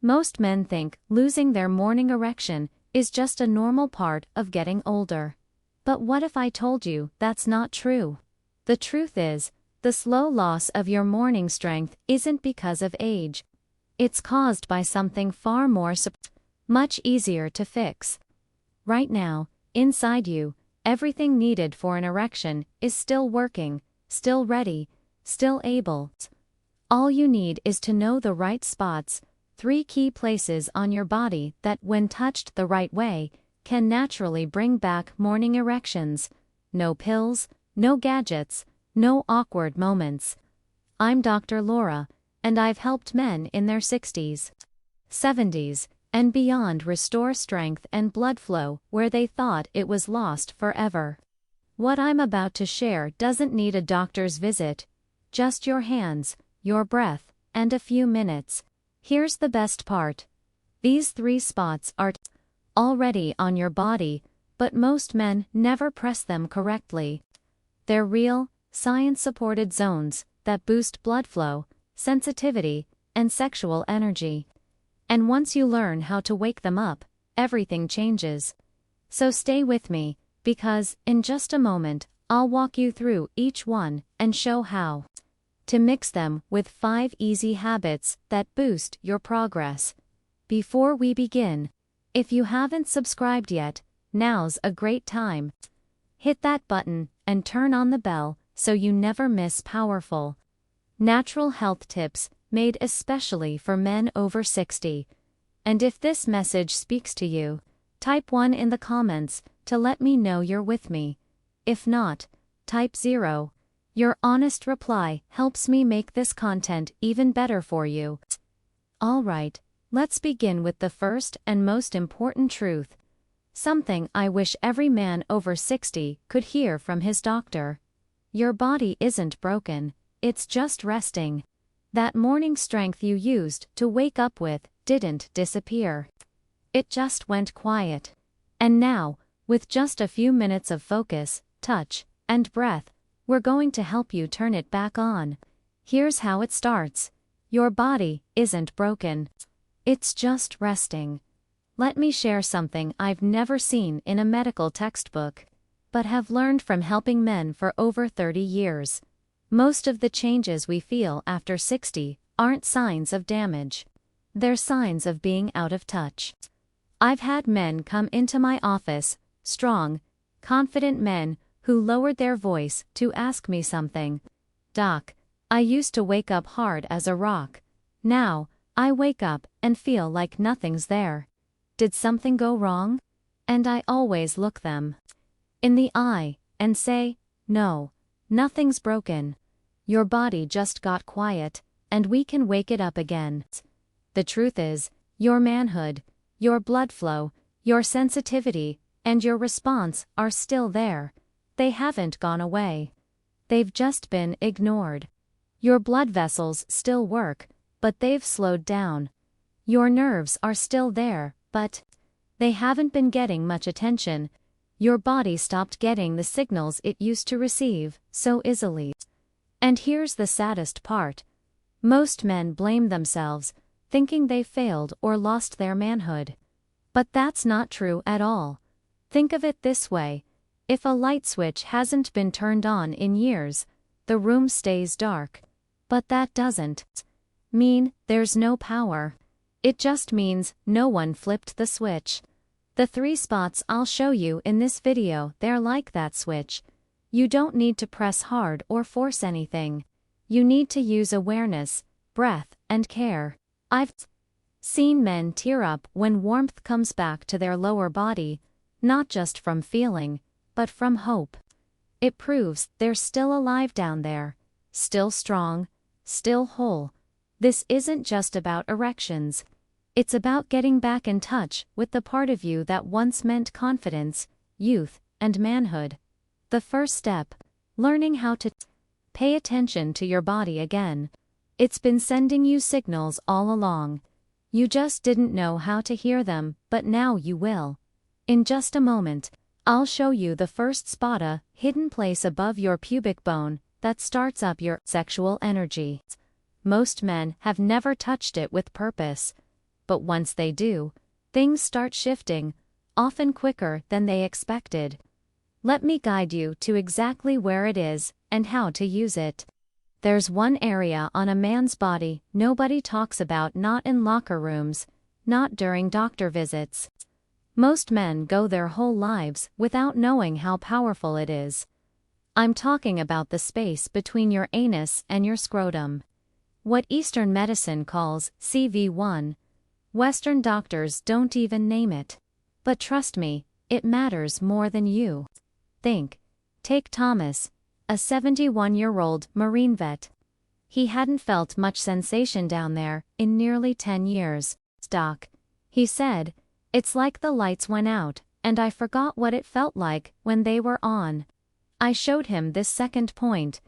Most men think losing their morning erection is just a normal part of getting older. But what if I told you that's not true? The truth is, the slow loss of your morning strength isn't because of age. It's caused by something far more much easier to fix. Right now, inside you, everything needed for an erection is still working, still ready, still able. All you need is to know the right spots, 3 key places on your body that, when touched the right way, can naturally bring back morning erections. No pills, no gadgets, no awkward moments. I'm Dr. Laura, and I've helped men in their 60s, 70s, and beyond restore strength and blood flow where they thought it was lost forever. What I'm about to share doesn't need a doctor's visit, just your hands, your breath, and a few minutes. Here's the best part. These 3 spots are already on your body, but most men never press them correctly. They're real, science-supported zones that boost blood flow, sensitivity, and sexual energy. And once you learn how to wake them up, everything changes. So stay with me, because, in just a moment, I'll walk you through each one and show how to mix them with 5 easy habits that boost your progress. Before we begin, if you haven't subscribed yet, now's a great time. Hit that button and turn on the bell so you never miss powerful, natural health tips made especially for men over 60. And if this message speaks to you, type 1 in the comments to let me know you're with me. If not, type 0. Your honest reply helps me make this content even better for you. Alright, let's begin with the first and most important truth. Something I wish every man over 60 could hear from his doctor. Your body isn't broken, it's just resting. That morning strength you used to wake up with didn't disappear. It just went quiet. And now, with just a few minutes of focus, touch, and breath, we're going to help you turn it back on. Here's how it starts. Your body isn't broken. It's just resting. Let me share something I've never seen in a medical textbook, but have learned from helping men for over 30 years. Most of the changes we feel after 60 aren't signs of damage. They're signs of being out of touch. I've had men come into my office, strong, confident men, who lowered their voice to ask me something. Doc, I used to wake up hard as a rock. Now, I wake up and feel like nothing's there. Did something go wrong? And I always look them in the eye and say, no, nothing's broken. Your body just got quiet, and we can wake it up again. The truth is, your manhood, your blood flow, your sensitivity, and your response are still there. They haven't gone away. They've just been ignored. Your blood vessels still work, but they've slowed down. Your nerves are still there, but they haven't been getting much attention. Your body stopped getting the signals it used to receive so easily. And here's the saddest part. Most men blame themselves, thinking they failed or lost their manhood. But that's not true at all. Think of it this way. If a light switch hasn't been turned on in years, the room stays dark. But that doesn't mean there's no power. It just means no one flipped the switch. The 3 spots I'll show you in this video, they're like that switch. You don't need to press hard or force anything. You need to use awareness, breath, and care. I've seen men tear up when warmth comes back to their lower body, not just from feeling, but from hope. It proves they're still alive down there, still strong, still whole. This isn't just about erections. It's about getting back in touch with the part of you that once meant confidence, youth, and manhood. The first step, learning how to pay attention to your body again. It's been sending you signals all along. You just didn't know how to hear them, but now you will. In just a moment, I'll show you the first spot, a hidden place above your pubic bone that starts up your sexual energy. Most men have never touched it with purpose. but once they do, things start shifting, often quicker than they expected. Let me guide you to exactly where it is and how to use it. There's one area on a man's body nobody talks about, not in locker rooms, not during doctor visits. Most men go their whole lives without knowing how powerful it is. I'm talking about the space between your anus and your scrotum. What Eastern medicine calls CV1. Western doctors don't even name it. But trust me, it matters more than you think. Take Thomas, a 71-year-old Marine vet. He hadn't felt much sensation down there in nearly 10 years. Doc, he said, it's like the lights went out, and I forgot what it felt like when they were on. I showed him this second point.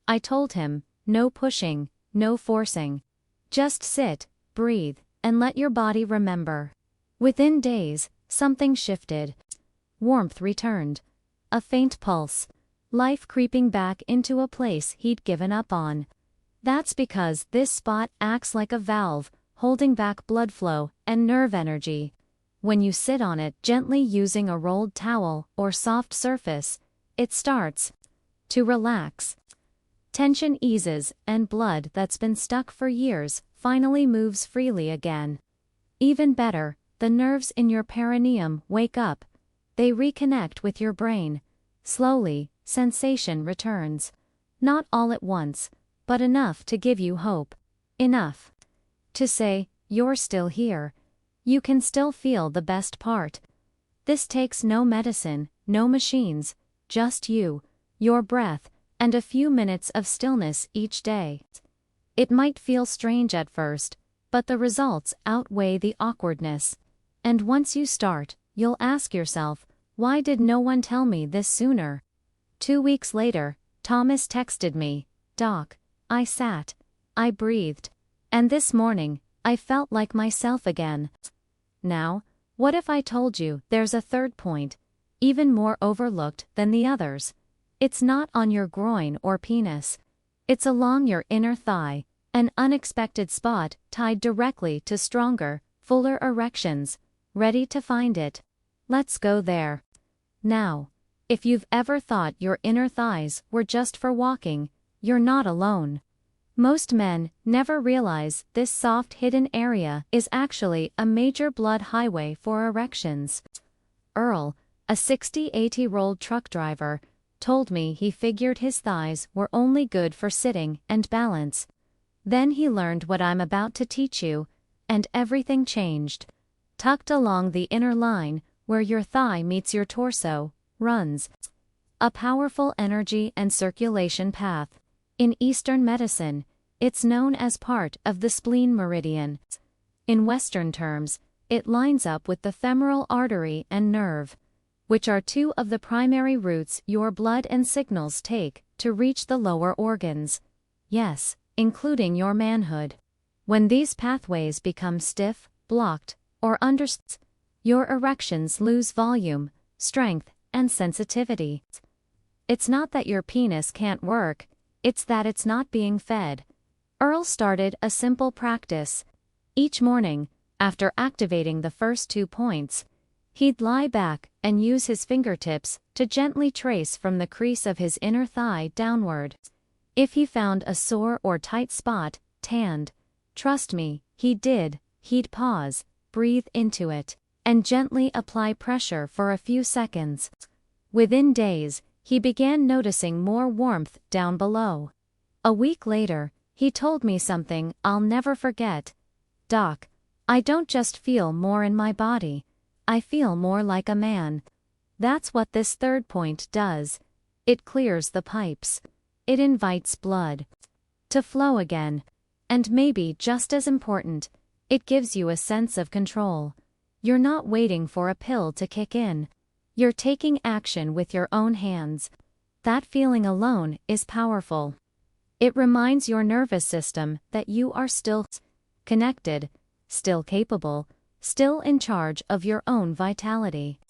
I told him, no pushing, no forcing. Just sit, breathe, and let your body remember. Within days, something shifted. Warmth returned. A faint pulse. Life creeping back into a place he'd given up on. That's because this spot acts like a valve, holding back blood flow and nerve energy. When you sit on it gently using a rolled towel or soft surface, it starts to relax. Tension eases and blood that's been stuck for years finally moves freely again. Even better, the nerves in your perineum wake up. They reconnect with your brain. Slowly, sensation returns. Not all at once, but enough to give you hope. Enough to say, you're still here. You can still feel the best part. This takes no medicine, no machines, just you, your breath, and a few minutes of stillness each day. It might feel strange at first, but the results outweigh the awkwardness. And once you start, you'll ask yourself, why did no one tell me this sooner? 2 weeks later, Thomas texted me, Doc, I sat, I breathed, and this morning, I felt like myself again. Now, what if I told you there's a third point, even more overlooked than the others? It's not on your groin or penis. It's along your inner thigh, an unexpected spot tied directly to stronger, fuller erections. Ready to find it? Let's go there. Now, if you've ever thought your inner thighs were just for walking, you're not alone. Most men never realize this soft hidden area is actually a major blood highway for erections. Earl, a 68-year-old truck driver, told me he figured his thighs were only good for sitting and balance. Then he learned what I'm about to teach you, and everything changed. Tucked along the inner line, where your thigh meets your torso, runs a powerful energy and circulation path. In Eastern medicine, it's known as part of the spleen meridian. In Western terms, it lines up with the femoral artery and nerve, which are two of the primary routes your blood and signals take to reach the lower organs. Yes, including your manhood. When these pathways become stiff, blocked, or your erections lose volume, strength, and sensitivity. It's not that your penis can't work, it's that it's not being fed. Earl started a simple practice. Each morning, after activating the first 2 points, he'd lie back and use his fingertips to gently trace from the crease of his inner thigh downward. If he found a sore or tight spot, tanned, trust me, he'd pause, breathe into it, and gently apply pressure for a few seconds. Within days, he began noticing more warmth down below. A week later, he told me something I'll never forget. Doc, I don't just feel more in my body, I feel more like a man. That's what this third point does. It clears the pipes. It invites blood to flow again. And maybe just as important, it gives you a sense of control. You're not waiting for a pill to kick in. You're taking action with your own hands. That feeling alone is powerful. It reminds your nervous system that you are still connected, still capable, still in charge of your own vitality.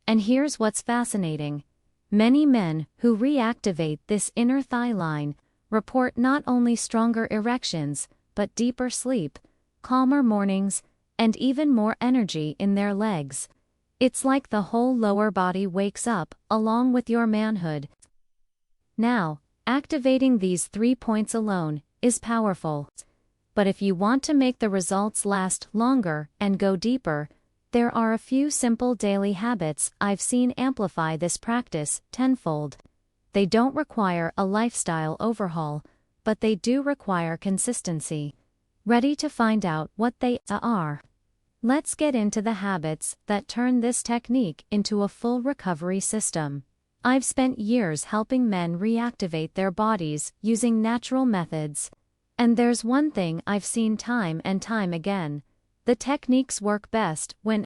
And here's what's fascinating. Many men who reactivate this inner thigh line report not only stronger erections, but deeper sleep, calmer mornings, and even more energy in their legs. It's like the whole lower body wakes up, along with your manhood. Now, activating these 3 points alone is powerful. But if you want to make the results last longer and go deeper, there are a few simple daily habits I've seen amplify this practice tenfold. They don't require a lifestyle overhaul, but they do require consistency. Ready to find out what they are? Let's get into the habits that turn this technique into a full recovery system. I've spent years helping men reactivate their bodies using natural methods. And there's one thing I've seen time and time again. The techniques work best when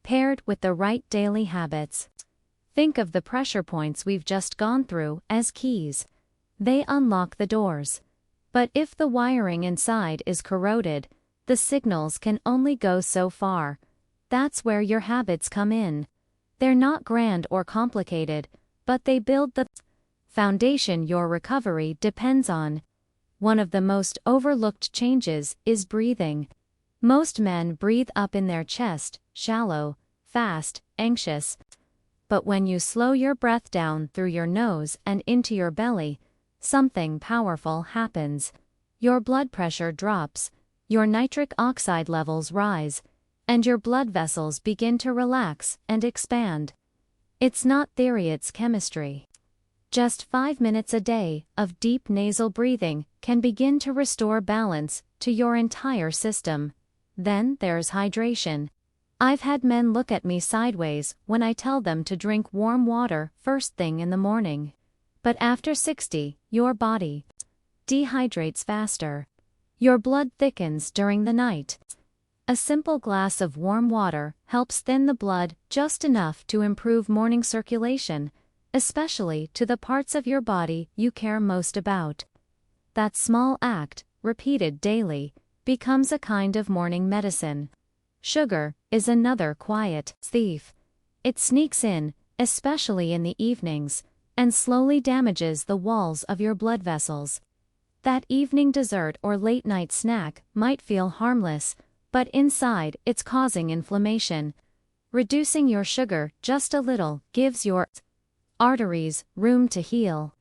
paired with the right daily habits. Think of the pressure points we've just gone through as keys. They unlock the doors. But if the wiring inside is corroded, the signals can only go so far. That's where your habits come in. They're not grand or complicated, but they build the foundation your recovery depends on. One of the most overlooked changes is breathing. Most men breathe up in their chest, shallow, fast, anxious. But when you slow your breath down through your nose and into your belly, something powerful happens. Your blood pressure drops, your nitric oxide levels rise, and your blood vessels begin to relax and expand. It's not theory, it's chemistry. Just 5 minutes a day of deep nasal breathing can begin to restore balance to your entire system. Then there's hydration. I've had men look at me sideways when I tell them to drink warm water first thing in the morning. But after 60, your body dehydrates faster. Your blood thickens during the night. A simple glass of warm water helps thin the blood just enough to improve morning circulation, especially to the parts of your body you care most about. That small act, repeated daily, becomes a kind of morning medicine. Sugar is another quiet thief. It sneaks in, especially in the evenings, and slowly damages the walls of your blood vessels. That evening dessert or late-night snack might feel harmless, but inside it's causing inflammation. Reducing your sugar just a little gives your arteries room to heal.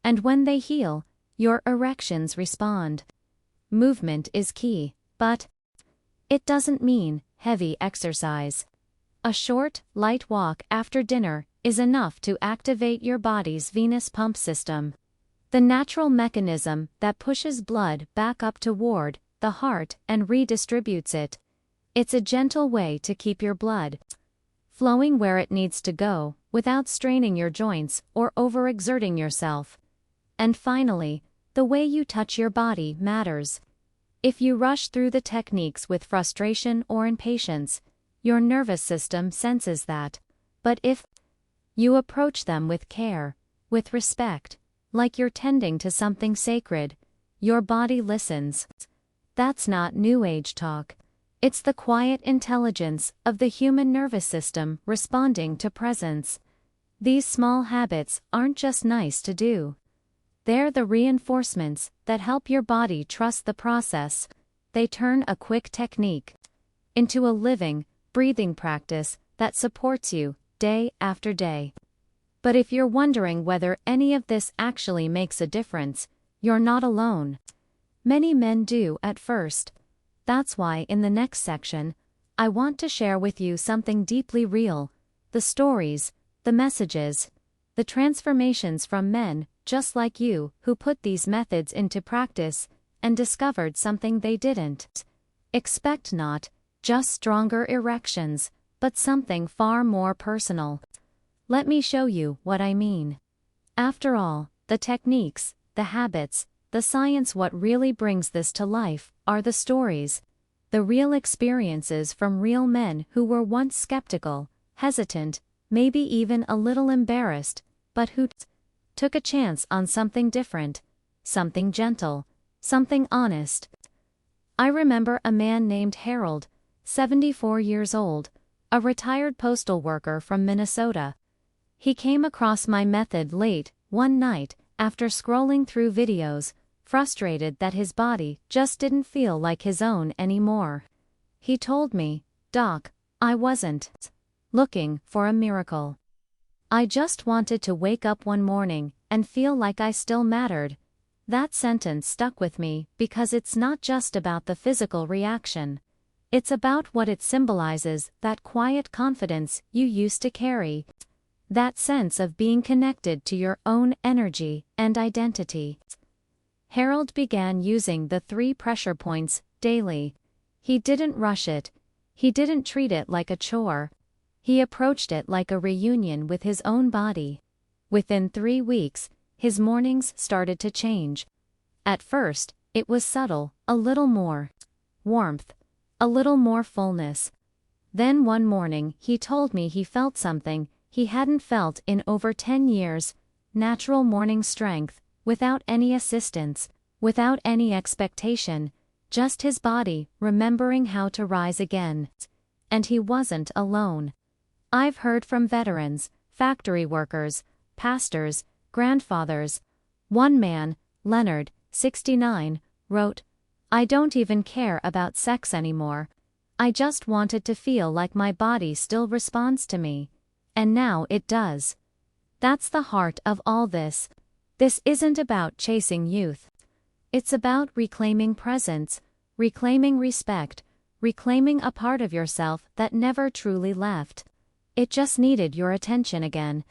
And when they heal, your erections respond. Movement is key, but it doesn't mean heavy exercise. A short, light walk after dinner is enough to activate your body's venous pump system. The natural mechanism that pushes blood back up toward the heart and redistributes it. It's a gentle way to keep your blood flowing where it needs to go, without straining your joints or overexerting yourself. And finally, the way you touch your body matters. If you rush through the techniques with frustration or impatience, your nervous system senses that. But if you approach them with care, with respect, like you're tending to something sacred, your body listens. That's not New Age talk. It's the quiet intelligence of the human nervous system responding to presence. These small habits aren't just nice to do. They're the reinforcements that help your body trust the process. They turn a quick technique into a living, breathing practice that supports you day after day. But if you're wondering whether any of this actually makes a difference, you're not alone. Many men do at first. That's why in the next section, I want to share with you something deeply real, the stories, the messages, the transformations from men just like you who put these methods into practice and discovered something they didn't expect, not just stronger erections, but something far more personal. Let me show you what I mean. After all, the techniques, the habits, the science, what really brings this to life are the stories, the real experiences from real men who were once skeptical, hesitant, maybe even a little embarrassed, but who took a chance on something different, something gentle, something honest. I remember a man named Harold, 74 years old, a retired postal worker from Minnesota. He came across my method late one night after scrolling through videos, frustrated that his body just didn't feel like his own anymore. He told me, "Doc, I wasn't looking for a miracle. I just wanted to wake up one morning and feel like I still mattered." That sentence stuck with me because it's not just about the physical reaction. It's about what it symbolizes, that quiet confidence you used to carry. That sense of being connected to your own energy and identity. Harold began using the 3 pressure points daily. He didn't rush it. He didn't treat it like a chore. He approached it like a reunion with his own body. Within 3 weeks, his mornings started to change. At first, it was subtle, a little more warmth, a little more fullness. Then one morning he told me he felt something he hadn't felt in over 10 years, natural morning strength, without any assistance, without any expectation, just his body remembering how to rise again. And he wasn't alone. I've heard from veterans, factory workers, pastors, grandfathers. One man, Leonard, 69, wrote, "I don't even care about sex anymore. I just wanted to feel like my body still responds to me. And now it does." That's the heart of all this. This isn't about chasing youth. It's about reclaiming presence, reclaiming respect, reclaiming a part of yourself that never truly left. It just needed your attention again.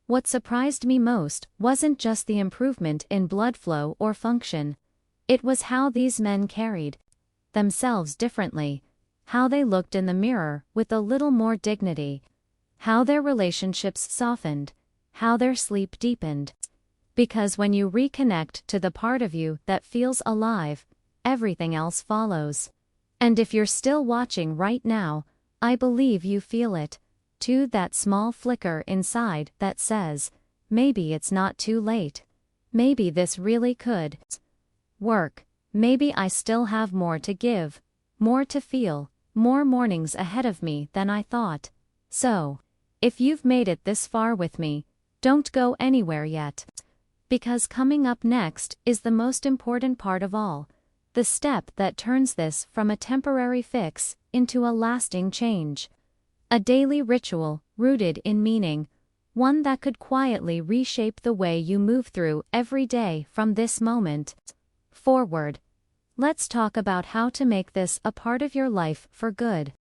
What surprised me most wasn't just the improvement in blood flow or function. It was how these men carried themselves differently, how they looked in the mirror with a little more dignity, how their relationships softened, how their sleep deepened. Because when you reconnect to the part of you that feels alive, everything else follows. And if you're still watching right now, I believe you feel it. To that small flicker inside that says, maybe it's not too late. Maybe this really could work. Maybe I still have more to give, more to feel, more mornings ahead of me than I thought. So, if you've made it this far with me, don't go anywhere yet. Because coming up next is the most important part of all, the step that turns this from a temporary fix into a lasting change. A daily ritual, rooted in meaning, one that could quietly reshape the way you move through every day from this moment forward. Let's talk about how to make this a part of your life for good.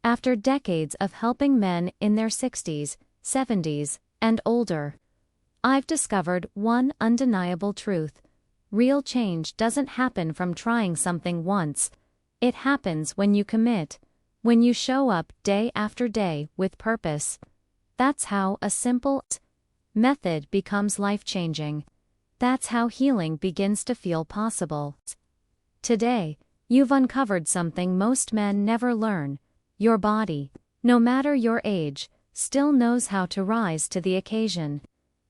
After decades of helping men in their 60s, 70s, and older, I've discovered one undeniable truth. Real change doesn't happen from trying something once. It happens when you commit. When you show up day after day with purpose. That's how a simple method becomes life-changing. That's how healing begins to feel possible. Today, you've uncovered something most men never learn. Your body, no matter your age, still knows how to rise to the occasion.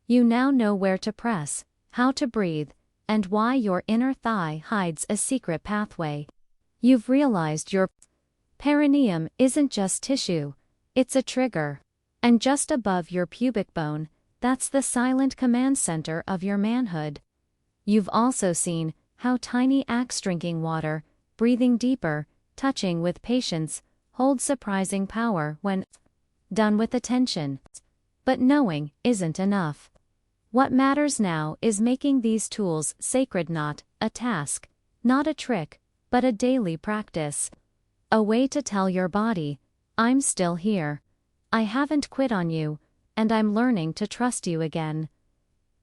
You now know where to press, how to breathe, and why your inner thigh hides a secret pathway. You've realized your perineum isn't just tissue, it's a trigger. And just above your pubic bone, that's the silent command center of your manhood. You've also seen how tiny acts, drinking water, breathing deeper, touching with patience, hold surprising power when done with attention. But knowing isn't enough. What matters now is making these tools sacred, not a task, not a trick, but a daily practice. A way to tell your body, I'm still here. I haven't quit on you, and I'm learning to trust you again.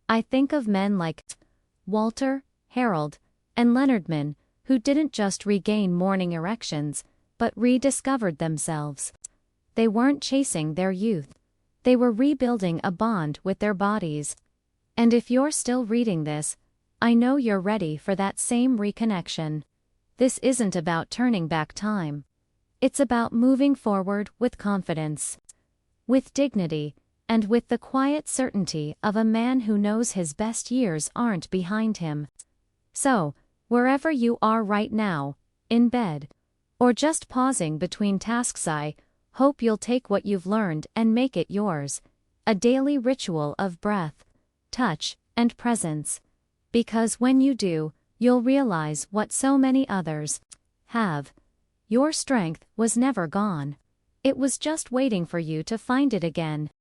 I think of men like Walter, Harold, and Leonard, men who didn't just regain morning erections, but rediscovered themselves. They weren't chasing their youth. They were rebuilding a bond with their bodies. And if you're still reading this, I know you're ready for that same reconnection. This isn't about turning back time. It's about moving forward with confidence, with dignity, and with the quiet certainty of a man who knows his best years aren't behind him. So, wherever you are right now, in bed, or just pausing between tasks, I hope you'll take what you've learned and make it yours. A daily ritual of breath, touch, and presence. Because when you do, you'll realize what so many others have. your strength was never gone. It was just waiting for you to find it again.